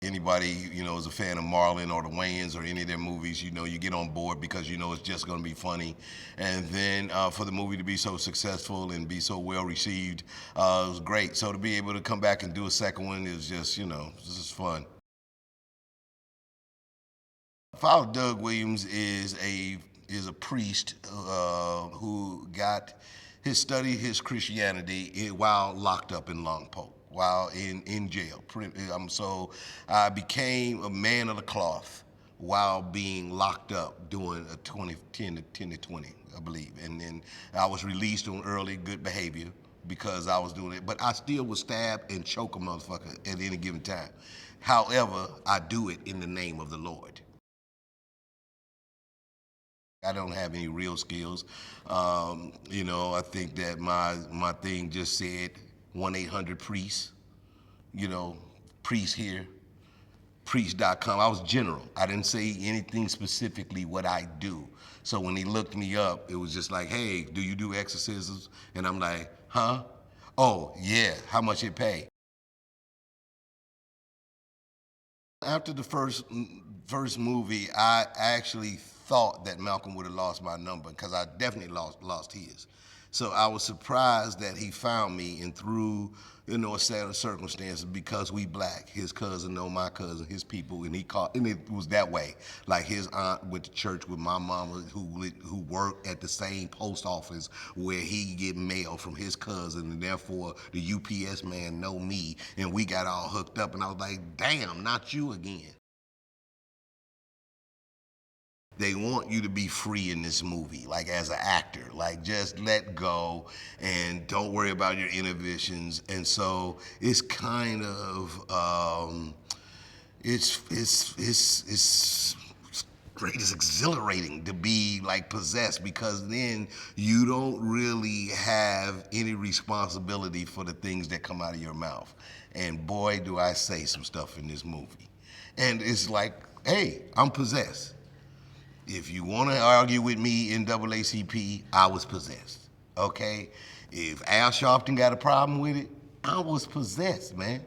anybody, is a fan of Marlon or the Wayans or any of their movies, you get on board because it's just going to be funny. And then for the movie to be so successful and be so well received, it was great. So to be able to come back and do a second one is just, this is fun. Father Doug Williams is a priest who got his Christianity while locked up in Longport, while in jail. So I became a man of the cloth while being locked up doing a 10 to 20, I believe. And then I was released on early good behavior because I was doing it. But I still would stab and choke a motherfucker at any given time. However, I do it in the name of the Lord. I don't have any real skills. I think that my thing just said 1-800-PRIEST, priest here, priest.com. I was general. I didn't say anything specifically what I do. So when he looked me up, it was just like, hey, do you do exorcisms? And I'm like, huh? Oh, yeah, how much it pay? After the first movie, I actually thought that Malcolm would have lost my number because I definitely lost his. So I was surprised that he found me, and through a set of circumstances, because we black, his cousin know my cousin, his people, and it was that way. Like his aunt went to church with my mama, who worked at the same post office where he get mail from his cousin, and therefore the UPS man know me, and we got all hooked up, and I was like, damn, not you again. They want you to be free in this movie, like as an actor, like just let go and don't worry about your inhibitions. And so it's kind of, it's great. It's exhilarating to be like possessed because then you don't really have any responsibility for the things that come out of your mouth. And boy, do I say some stuff in this movie. And it's like, hey, I'm possessed. If you want to argue with me in NAACP, I was possessed, okay? If Al Sharpton got a problem with it, I was possessed, man.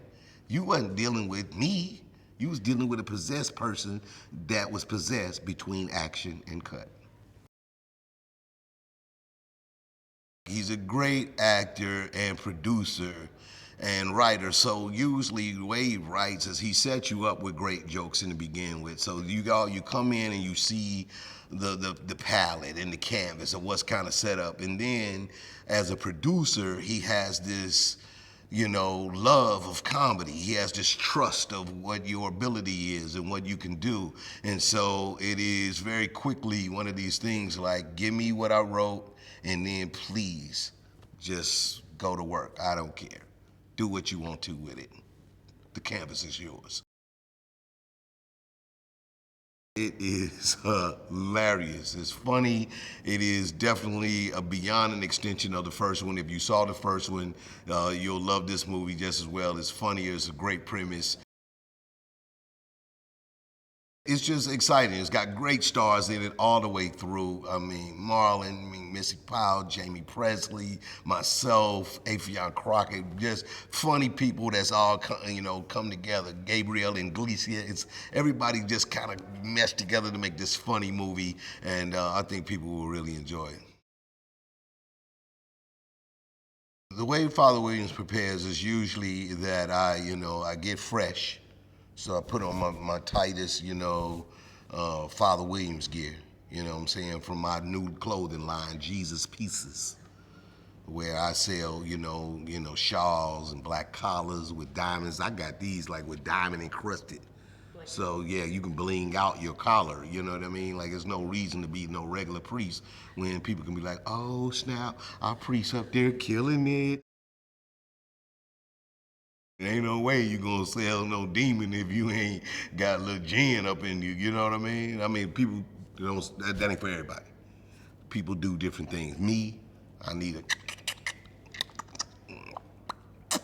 You wasn't dealing with me. You was dealing with a possessed person that was possessed between action and cut. He's a great actor and producer and writer. So usually the way he writes is he sets you up with great jokes in the begin with. So you come in and you see the palette and the canvas of what's kind of set up. And then as a producer, he has this, love of comedy. He has this trust of what your ability is and what you can do. And so it is very quickly one of these things like, give me what I wrote and then please just go to work. I don't care. Do what you want to with it. The canvas is yours. It is hilarious. It's funny. It is definitely beyond an extension of the first one. If you saw the first one, you'll love this movie just as well. It's funnier. It's a great premise. It's just exciting. It's got great stars in it all the way through. I mean, Marlon, Missy Powell, Jamie Presley, myself, Afion Crockett, just funny people that's all come together. Gabriel Iglesias. It's everybody just kind of meshed together to make this funny movie, and I think people will really enjoy it. The way Father Williams prepares is usually that I get fresh. So I put on my tightest, Father Williams gear, you know what I'm saying, from my new clothing line, Jesus Pieces, where I sell, shawls and black collars with diamonds. I got these like with diamond encrusted. So yeah, you can bling out your collar, you know what I mean? Like there's no reason to be no regular priest when people can be like, oh snap, our priest up there killing it. There ain't no way you gonna sell no demon if you ain't got a little gin up in you, you know what I mean? I mean, people, that ain't for everybody. People do different things. Me, I need a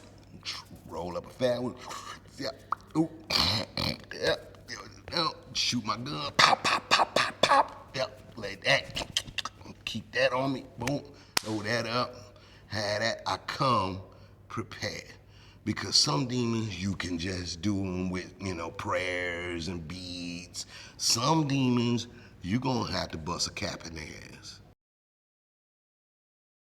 roll up a fat one. Yeah, ooh, yeah, shoot my gun, pop, pop, pop, pop, pop. Yep, like that. Keep that on me, boom, throw that up, have that. I come prepared. Because some demons you can just do them with, prayers and beads. Some demons you gonna have to bust a cap in their ass.